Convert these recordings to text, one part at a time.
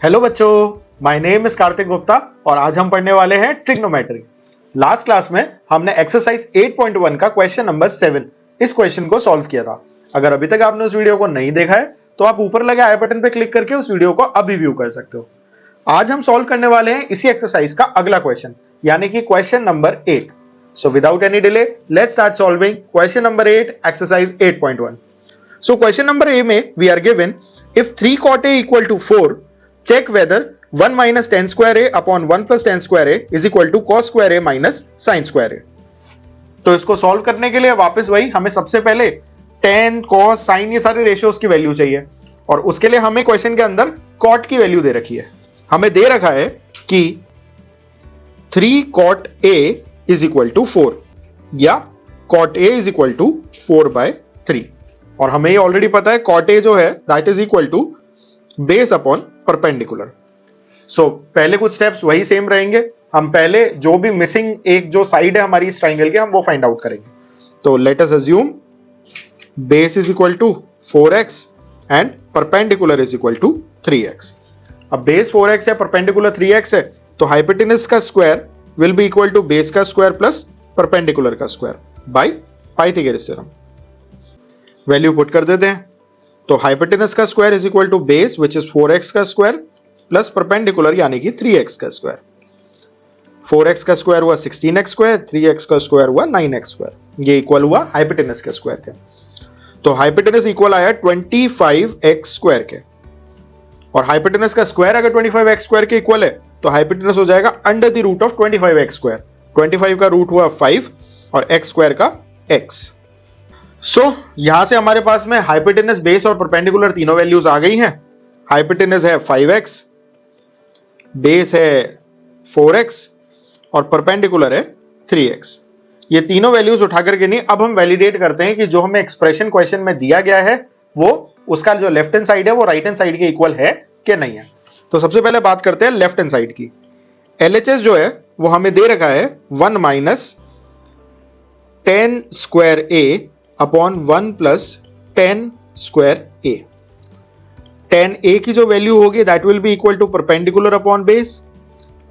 Hello बच्चों, my name is Kartik Gupta और आज हम पढ़ने वाले हैं ट्रिग्नोमेट्री। लास्ट क्लास में हमने एक्सरसाइज 8.1 का क्वेश्चन नंबर 7 इस क्वेश्चन को सॉल्व किया था। अगर अभी तक आपने उस वीडियो को नहीं देखा है तो आप ऊपर लगे आई बटन पे क्लिक करके उस वीडियो को अभी व्यू कर सकते हो। आज हम सॉल्व करने वाले हैं इसी एक्सरसाइज का अगला क्वेश्चन, यानी कि question number 8। So without any delay let's start solving question number 8 exercise 8.1। So question number A में we are given if 3 cot a equal to 4, check whether 1 minus tan square a upon 1 plus tan square a is equal to cos square a minus sin square a। तो इसको solve करने के लिए वापस वही हमें सबसे पहले tan, cos, sin ये सारे रेशियोज की वैल्यू चाहिए और उसके लिए हमें क्वेश्चन के अंदर cot की वैल्यू दे रखी है। हमें दे रखा है कि 3 cot a is equal to 4 या cot a is equal to 4/3 और हमें ये ऑलरेडी पता है cot a जो है that is equal to base upon perpendicular. So पहले कुछ स्टेप्स वही सेम रहेंगे। हम पहले जो भी मिसिंग एक जो साइड है हमारी इस ट्राइंगल के हम वो फाइंड आउट करेंगे। तो let us assume base is equal to 4x and perpendicular is equal to 3x। अब बेस 4x है, परपेंडिकुलर 3x है, तो हाइपोटेनस का square will be equal to base का स्क्वायर प्लस परपेंडिकुलर का square by Pythagoras theorem. Value put कर देते हैं। तो हाइपोटेनस का square is equal to base which is 4x का स्क्वायर प्लस परपेंडिकुलर यानी कि 3x का स्क्वायर। 4x का स्क्वायर हुआ 16x स्क्वायर, 3x का स्क्वायर हुआ 9x स्क्वायर। ये इक्वल हुआ हाइपोटेनस के स्क्वायर के। तो हाइपोटेनस इक्वल आया 25x स्क्वायर के और हाइपोटेनस का स्क्वायर अगर 25x स्क्वायर के इक्वल है तो हाइपोटेनस हो जाएगा under the root of 25x square. 25 का रूट हुआ 5 और x स्क्वायर का x। सो यहां से हमारे पास में हाइपोटेनस, बेस और परपेंडिकुलर तीनों वैल्यूज आ गई हैं। हाइपोटेनस है 5x, बेस है 4x और परपेंडिकुलर है 3x। ये तीनों वैल्यूज उठा करके नहीं, अब हम वैलिडेट करते हैं कि जो हमें एक्सप्रेशन क्वेश्चन में दिया गया है वो उसका जो लेफ्ट हैंड साइड है वो राइट हैंड साइड के इक्वल है कि नहीं है। तो सबसे पहले बात करते हैं लेफ्ट हैंड साइड की। LHS जो है वो हमें दे रखा है 1 minus tan square a upon 1 plus tan square a। tan a की जो वैल्यू होगी that will be equal to perpendicular upon base.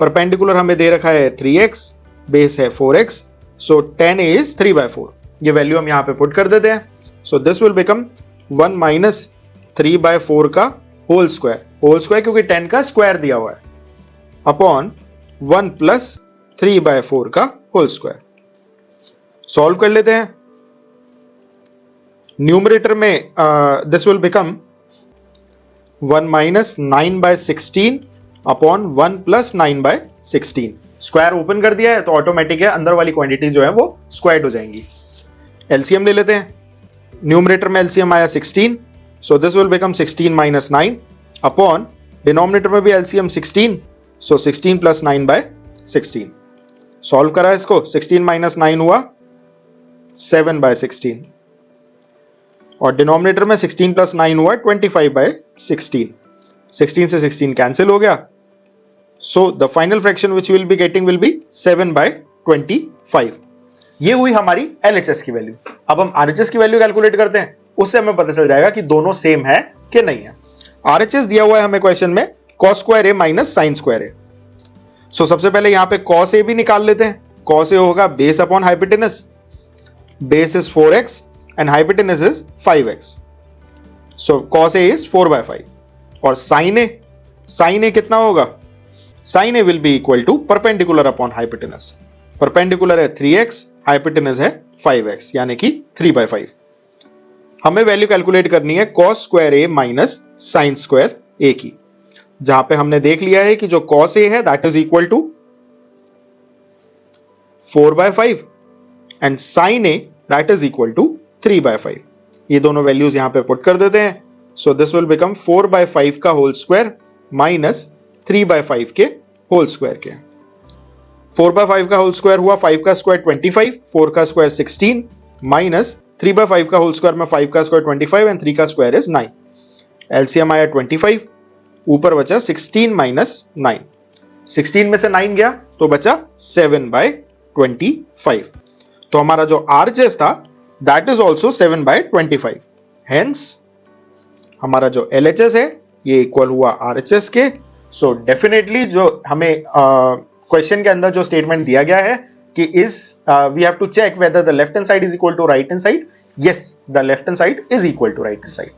Perpendicular हमें दे रखा है 3x, बेस है 4x, so tan a is 3/4। ये वैल्यू हम यहां पे पुट कर देते हैं। So this will become 1 minus 3/4 का होल स्क्वायर क्योंकि tan का स्क्वायर दिया हुआ है अपॉन 1 प्लस 3/4 का होल स्क्वायर। सॉल्व कर लेते हैं। न्यूमरेटर में this will become 1 minus 9/16 upon 1 plus 9/16। Square open कर दिया है तो ऑटोमेटिक है अंदर वाली क्वांटिटी जो है वो स्क्वायर्ड हो जाएंगी। एलसीएम ले लेते हैं। न्यूमरेटर में एलसीएम आया 16, so this will become 16 minus 9 upon denominator में भी एलसीएम 16, सो 16 प्लस 9/16। सॉल्व करा इसको, 16 माइनस 9 हुआ 7/16 और डिनोमिनेटर में 16 प्लस 9 हुआ 25/16। 16 से 16 कैंसिल हो गया, so the final fraction which will be getting will be 7/25। ये हुई हमारी LHS की वैल्यू। अब हम RHS की वैल्यू कैलकुलेट करते हैं, उससे हमें पता चल जाएगा कि दोनों सेम है कि नहीं है। RHS दिया हुआ है हमें क्वेश्चन में cos square a minus sine square a। सो सबसे पहले यहां पे cos a भी निकाल लेते हैं। cos a होगा base upon hypotenuse, base is 4x and hypotenuse is 5x, so cos a is 4/5 और sin a कितना होगा? sin a will be equal to perpendicular upon hypotenuse। perpendicular है 3x, hypotenuse है 5x यानी कि 3/5। हमें value calculate करनी है cos square a minus sine square a की, जहां पे हमने देख लिया है कि जो cos a है that is equal to 4/5 and sin a that is equal to 3/5। ये दोनों वैल्यूज यहां पे पुट कर देते हैं। सो दिस विल बिकम 4/5 का होल स्क्वायर माइनस 3/5 के होल स्क्वायर के। 4/5 का होल स्क्वायर हुआ 5 का स्क्वायर 25, 4 का स्क्वायर 16 माइनस 3/5 का होल स्क्वायर में 5 का स्क्वायर 25 एंड 3 का स्क्वायर इज 9। एलसीएम आया 25, ऊपर बचा 16 माइनस 9। 16 में से 9 गया तो बचा 7/25। तो हमारा जो RHS था that is also 7/25। Hence हमारा जो LHS है ये इक्वल हुआ RHS के सो डेफिनेटली जो हमें क्वेश्चन के अंदर जो स्टेटमेंट दिया गया है कि we have to check whether the left hand side is equal to right hand side, yes the left hand side is equal to right hand side.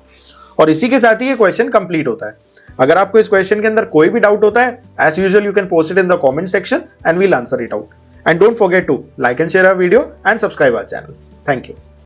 और इसी के साथ ही ये क्वेश्चन कंप्लीट होता है। अगर आपको इस क्वेश्चन के अंदर कोई भी डाउट होता है, as usual you can post it in the comment section and we'll answer it out. And don't forget to like and share our video and subscribe our channel. Thank you.